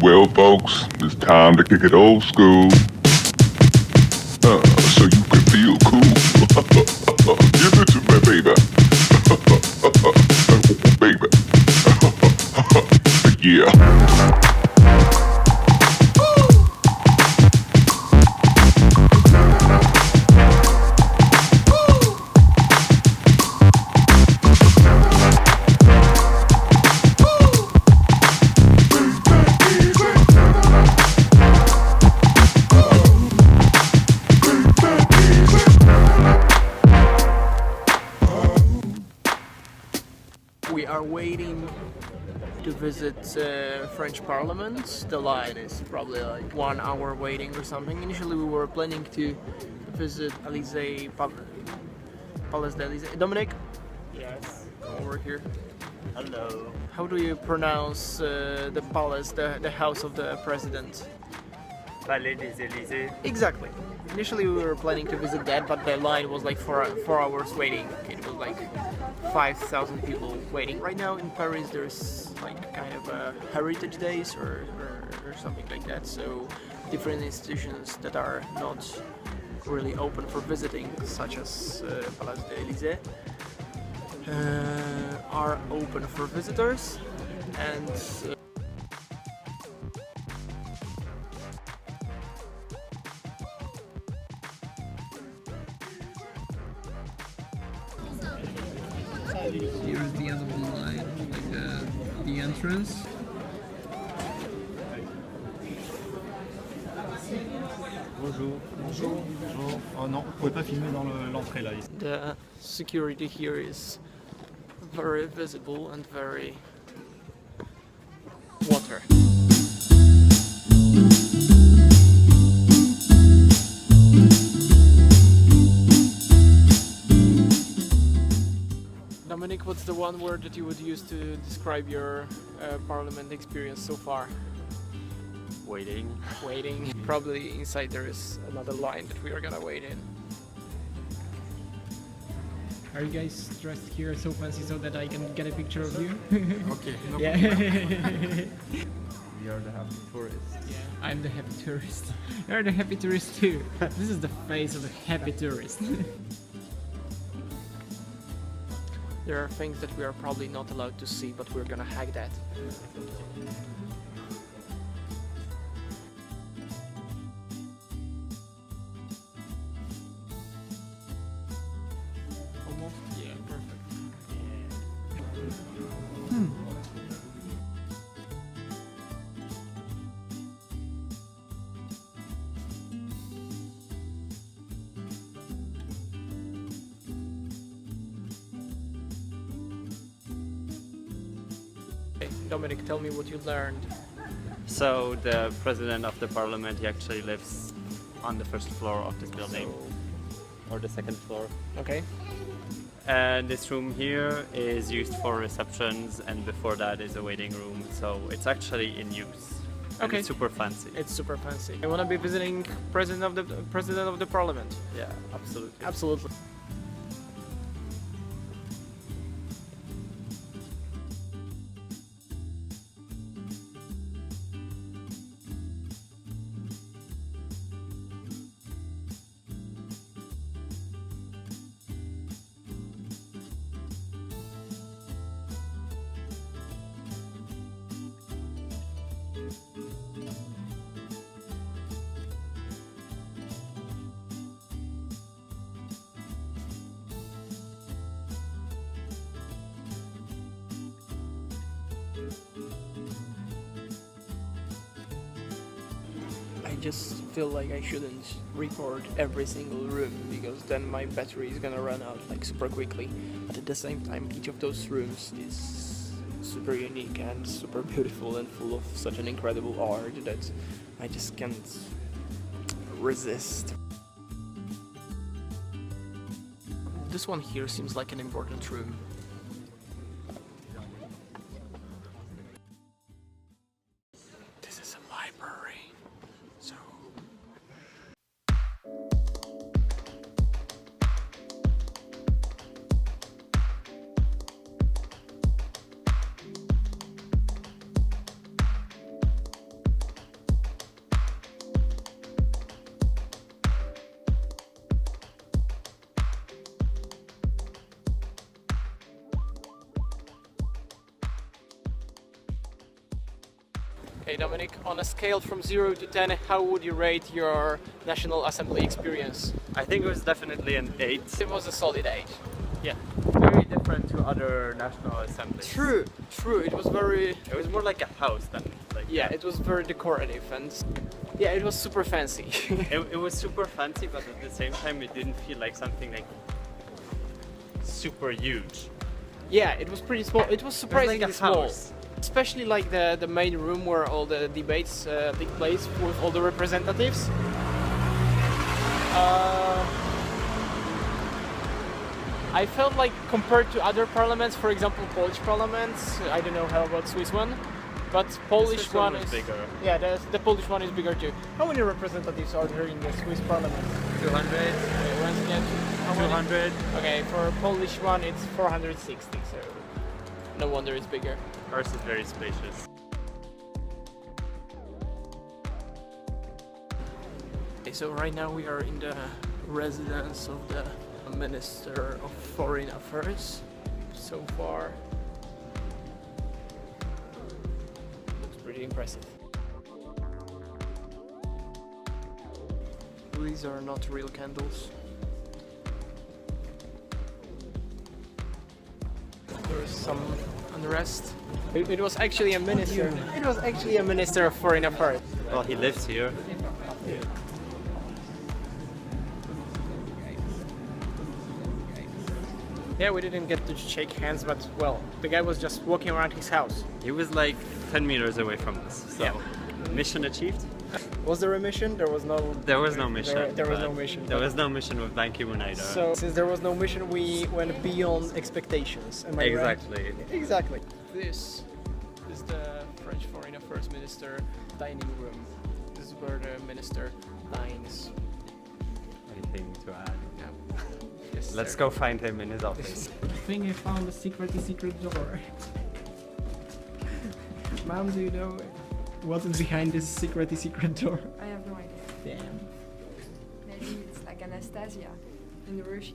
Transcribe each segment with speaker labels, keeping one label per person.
Speaker 1: Well, folks, it's time to kick it old school. So you can feel cool. Give it to me, baby. Baby. Yeah.
Speaker 2: We are waiting to visit French Parliament. The line is probably like 1 hour waiting or something. Initially we were planning to visit Palace d'Elysée. Dominic?
Speaker 3: Yes.
Speaker 2: Come over here.
Speaker 3: Hello.
Speaker 2: How do you pronounce the palace, the house of the president?
Speaker 3: Palais des Élysées.
Speaker 2: Exactly. Initially we were planning to visit that, but the line was like 4 hours waiting. It was like 5,000 people waiting. Right now in Paris there's like kind of a heritage days or something like that, so different institutions that are not really open for visiting, such as Palace d'Elysée, are open for visitors, and here's the end of the line, like the entrance.
Speaker 4: Bonjour. Bonjour. Bonjour. Oh non, vous pouvez pas filmer dans l'entrée là.
Speaker 2: The security here is very visible and very water. Dominic, what's the one word that you would use to describe your parliament experience so far?
Speaker 3: Waiting.
Speaker 2: Waiting. Probably inside there is another line that we are gonna wait in.
Speaker 5: Are you guys dressed here so fancy so that I can get a picture of you?
Speaker 4: Okay.
Speaker 5: Yeah.
Speaker 4: We are the happy tourists.
Speaker 5: Yeah, I'm the happy tourist. You're the happy tourist too. This is the face of the happy tourist.
Speaker 2: There are things that we are probably not allowed to see, but we're gonna hack that. Almost? Yeah, perfect. Okay, Dominic, tell me what you learned.
Speaker 3: So the president of the parliament, he actually lives on the first floor of this building, or the second floor.
Speaker 2: Okay.
Speaker 3: And this room here is used for receptions, and before that is a waiting room. So it's actually in use. And
Speaker 2: Okay.
Speaker 3: it's super fancy.
Speaker 2: It's super fancy. I wanna be visiting president of the parliament.
Speaker 3: Yeah, absolutely.
Speaker 2: Absolutely. I just feel like I shouldn't record every single room because then my battery is gonna run out like super quickly. But at the same time, each of those rooms is super unique and super beautiful and full of such an incredible art that I just can't resist. This one here seems like an important room. This is a library. So Okay, Dominic, on a scale from 0 to 10, how would you rate your National Assembly experience?
Speaker 3: I think it was definitely an 8.
Speaker 2: It was a solid 8.
Speaker 3: Yeah, very different to other national assemblies.
Speaker 2: True, it was very...
Speaker 3: It was more like a house than like.
Speaker 2: Yeah, it was very decorative and... Yeah, it was super fancy.
Speaker 3: It was super fancy, but at the same time, it didn't feel like something like super huge.
Speaker 2: Yeah, it was pretty small. It was surprisingly
Speaker 3: a
Speaker 2: small.
Speaker 3: house.
Speaker 2: Especially like the main room where all the debates take place with all the representatives. I felt like compared to other parliaments, for example Polish parliaments, I don't know how about Swiss one, but Polish
Speaker 3: Swiss one
Speaker 2: one
Speaker 3: was
Speaker 2: is
Speaker 3: bigger.
Speaker 2: Yeah, the Polish one is bigger too. How many representatives are there in the Swiss parliament?
Speaker 3: 200.
Speaker 2: Okay, once again, how many?
Speaker 3: 200.
Speaker 2: Okay, for Polish one it's 460, so no wonder it's bigger.
Speaker 3: Ours is very spacious.
Speaker 2: Okay, so right now we are in the residence of the Minister of Foreign Affairs. So far, looks pretty impressive. These are not real candles. There's some unrest. It was actually a minister. It was actually a Minister of Foreign Affairs.
Speaker 3: Well, he lives here.
Speaker 2: Yeah, we didn't get to shake hands, but well, the guy was just walking around his house.
Speaker 3: He was like 10 meters away from us. So,
Speaker 2: Yeah.
Speaker 3: mission achieved.
Speaker 2: Was there a mission? There was no.
Speaker 3: There was no mission.
Speaker 2: There was
Speaker 3: but
Speaker 2: no mission.
Speaker 3: There was no mission with Ban Ki-moon either.
Speaker 2: So since there was no mission, we went beyond expectations. Am I
Speaker 3: Exactly.
Speaker 2: right? Exactly. This is the French Foreign Affairs Minister dining room. This is where the minister dines.
Speaker 3: Anything to add?
Speaker 2: Yeah. Yes,
Speaker 3: Let's
Speaker 2: sir.
Speaker 3: go find him in his office.
Speaker 5: I think I found a secret door. Mom, do you know what is behind this secret door?
Speaker 6: I have no idea.
Speaker 5: Damn.
Speaker 6: Maybe it's like Anastasia in Russia.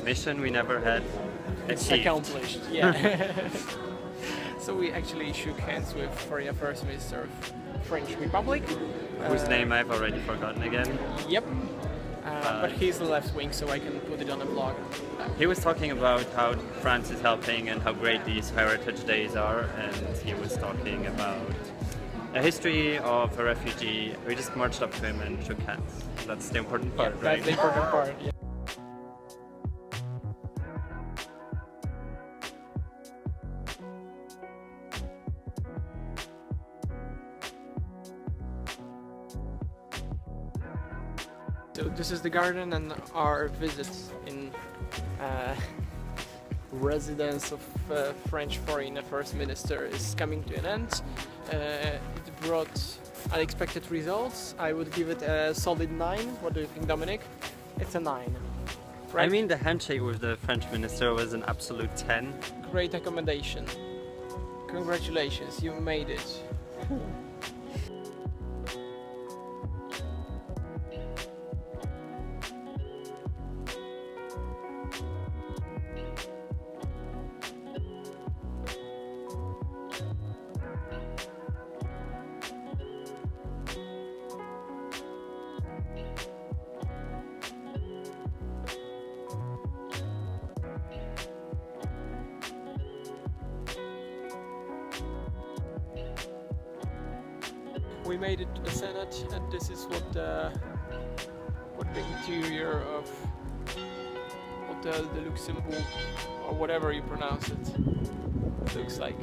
Speaker 3: Mission we never had.
Speaker 2: It's
Speaker 3: achieved.
Speaker 2: accomplished. Yeah. So we actually shook hands with Foreign Affairs Minister of French Republic.
Speaker 3: Whose name I've already forgotten again.
Speaker 2: Yep. But he's the left wing, so I can put it on a vlog.
Speaker 3: He was talking about how France is helping and how great these heritage days are, and he was talking about a history of a refugee. We just marched up to him and shook hands. That's the important part,
Speaker 2: That's
Speaker 3: right?
Speaker 2: the important part. Yeah. So this is the garden, and our visit in residence of French Foreign Affairs Minister is coming to an end. It brought unexpected results. I would give it a solid 9. What do you think, Dominic? It's a 9. Right?
Speaker 3: I mean, the handshake with the French minister was an absolute 10.
Speaker 2: Great accommodation. Congratulations, you made it. We made it to the Senate, and this is what the interior of Hotel de Luxembourg, or whatever you pronounce it, looks like.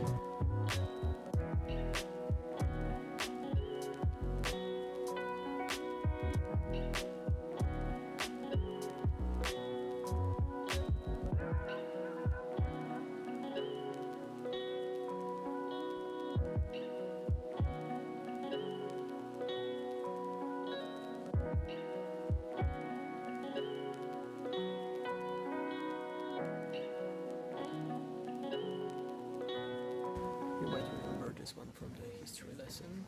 Speaker 2: this one from the history lesson.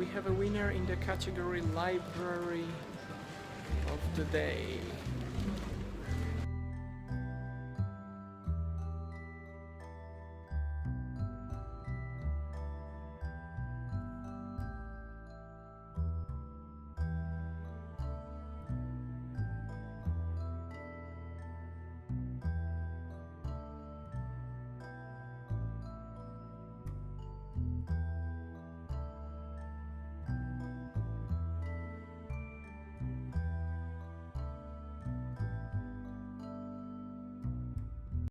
Speaker 2: We have a winner in the category Library of the Day.